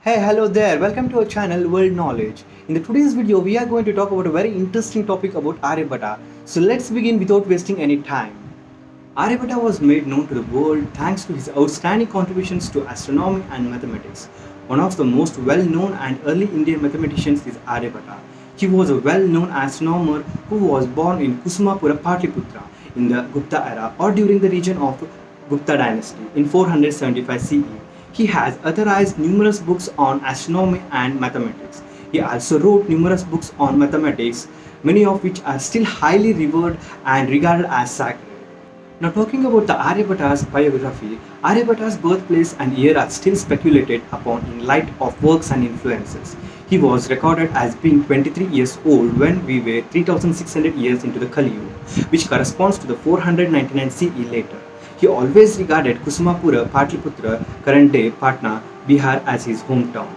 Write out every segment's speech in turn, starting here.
Hey, hello there. Welcome to our channel World Knowledge. In the today's video, we are going to talk about a very interesting topic about Aryabhatta. So let's begin without wasting any time. Aryabhatta was made known to the world thanks to his outstanding contributions to astronomy and mathematics. One of the most well-known and early Indian mathematicians is Aryabhatta. He was a well-known astronomer who was born in Kusumapura, Patliputra in the Gupta era or during the region of Gupta dynasty in 475 CE. He has authorized numerous books on astronomy and mathematics. He also wrote numerous books on mathematics, many of which are still highly revered and regarded as sacred. Now talking about the Aryabhatta's biography, Aryabhatta's birthplace and year are still speculated upon in light of works and influences. He was recorded as being 23 years old when we were 3600 years into the Kali Yuga, which corresponds to the 499 CE later. He always regarded Kusumapura, Patliputra, current day Patna, Bihar as his hometown.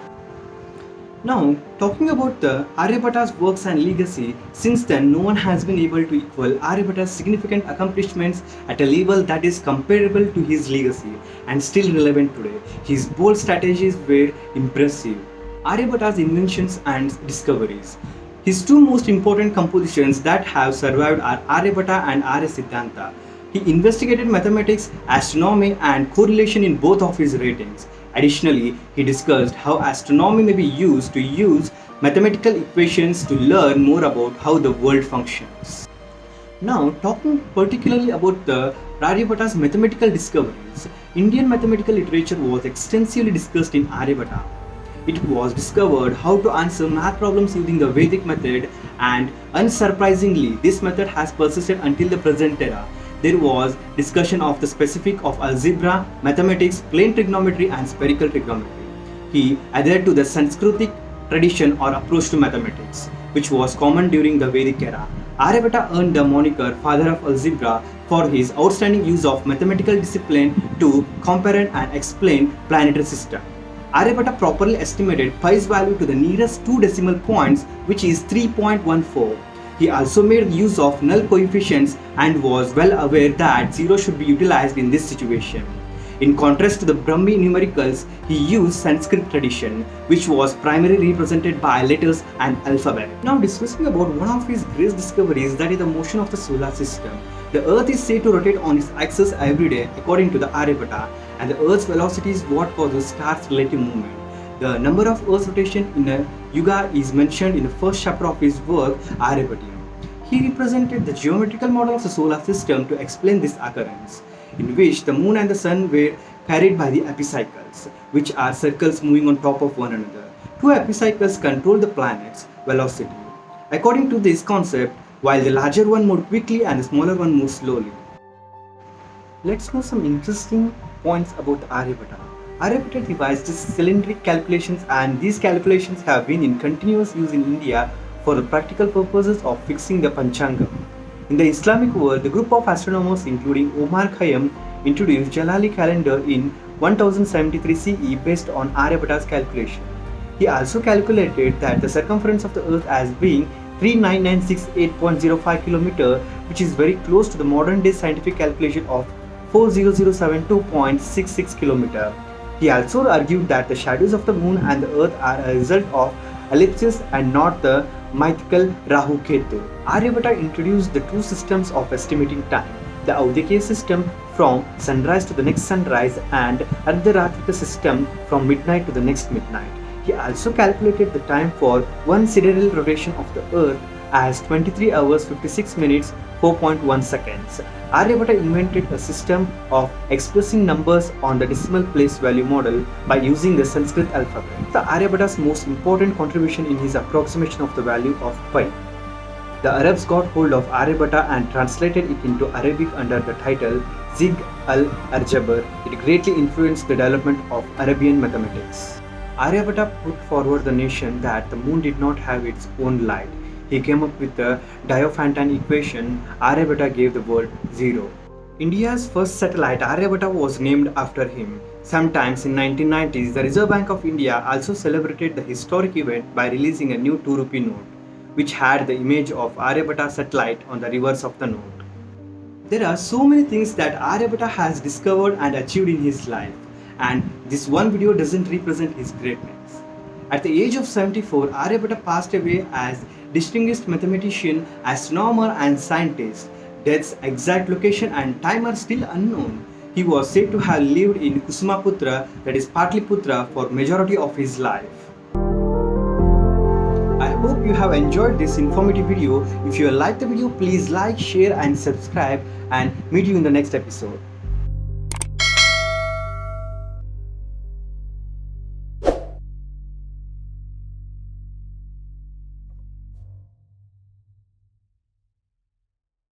Now, talking about the Aryabhatta's works and legacy, since then no one has been able to equal Aryabhatta's significant accomplishments at a level that is comparable to his legacy and still relevant today. His bold strategies were impressive. Aryabhatta's inventions and discoveries. His two most important compositions that have survived are Aryabhatta and Arya Siddhanta. He investigated mathematics, astronomy, and correlation in both of his ratings. Additionally, he discussed how astronomy may be used to use mathematical equations to learn more about how the world functions. Now, talking particularly about the Aryabhatta's mathematical discoveries, Indian mathematical literature was extensively discussed in Aryabhatta. It was discovered how to answer math problems using the Vedic method, and unsurprisingly, this method has persisted until the present era. There was discussion of the specific of algebra, mathematics, plane trigonometry and spherical trigonometry. He adhered to the Sanskritic tradition or approach to mathematics, which was common during the Vedic era. Aryabhatta earned the moniker Father of Algebra for his outstanding use of mathematical discipline to compare and explain planetary system. Aryabhatta properly estimated pi's value to the nearest two decimal points, which is 3.14. He also made use of null coefficients and was well aware that 0 should be utilized in this situation. In contrast to the Brahmi numericals, he used Sanskrit tradition, which was primarily represented by letters and alphabet. Now discussing about one of his great discoveries, that is the motion of the solar system. The Earth is said to rotate on its axis every day according to the Aryabhatta, and the Earth's velocity is what causes stars' relative movement. The number of Earth's rotation in a yuga is mentioned in the first chapter of his work, Aryabhatta. He represented the geometrical model of the solar system to explain this occurrence, in which the moon and the sun were carried by the epicycles, which are circles moving on top of one another. Two epicycles control the planet's velocity. According to this concept, while the larger one moved quickly and the smaller one moved slowly. Let's know some interesting points about Aryabhatta. Aryabhatta devised cylindric calculations, and these calculations have been in continuous use in India for the practical purposes of fixing the Panchangam. In the Islamic world, the group of astronomers including Omar Khayyam introduced Jalali calendar in 1073 CE based on Aryabhatta's calculation. He also calculated that the circumference of the earth as being 39968.05 km, which is very close to the modern day scientific calculation of 40072.66 km. He also argued that the shadows of the moon and the earth are a result of ellipses and not the mythical Rahu Ketu. Aryabhatta introduced the two systems of estimating time, the Audikya system from sunrise to the next sunrise and Ardharatrika system from midnight to the next midnight. He also calculated the time for one sidereal rotation of the earth as 23 hours 56 minutes 4.1 seconds. Aryabhatta invented a system of expressing numbers on the decimal place value model by using the Sanskrit alphabet. The Aryabhatta's most important contribution in his approximation of the value of pi. The Arabs got hold of Aryabhatta and translated it into Arabic under the title Zig al-Arjabar. It greatly influenced the development of Arabian mathematics. Aryabhatta put forward the notion that the moon did not have its own light. He came up with the Diophantine equation. Aryabhatta gave the word 0. India's first satellite Aryabhatta was named after him. Sometimes in 1990s, the Reserve Bank of India also celebrated the historic event by releasing a new 2 rupee note, which had the image of Aryabhatta satellite on the reverse of the note. There are so many things that Aryabhatta has discovered and achieved in his life. and this one video doesn't represent his greatness. At the age of 74, Aryabhatta passed away as distinguished mathematician, astronomer and scientist. Death's exact location and time are still unknown. He was said to have lived in Kusumaputra, that is Patliputra, for majority of his life. I hope you have enjoyed this informative video. If you liked the video, please like, share and subscribe, and meet you in the next episode.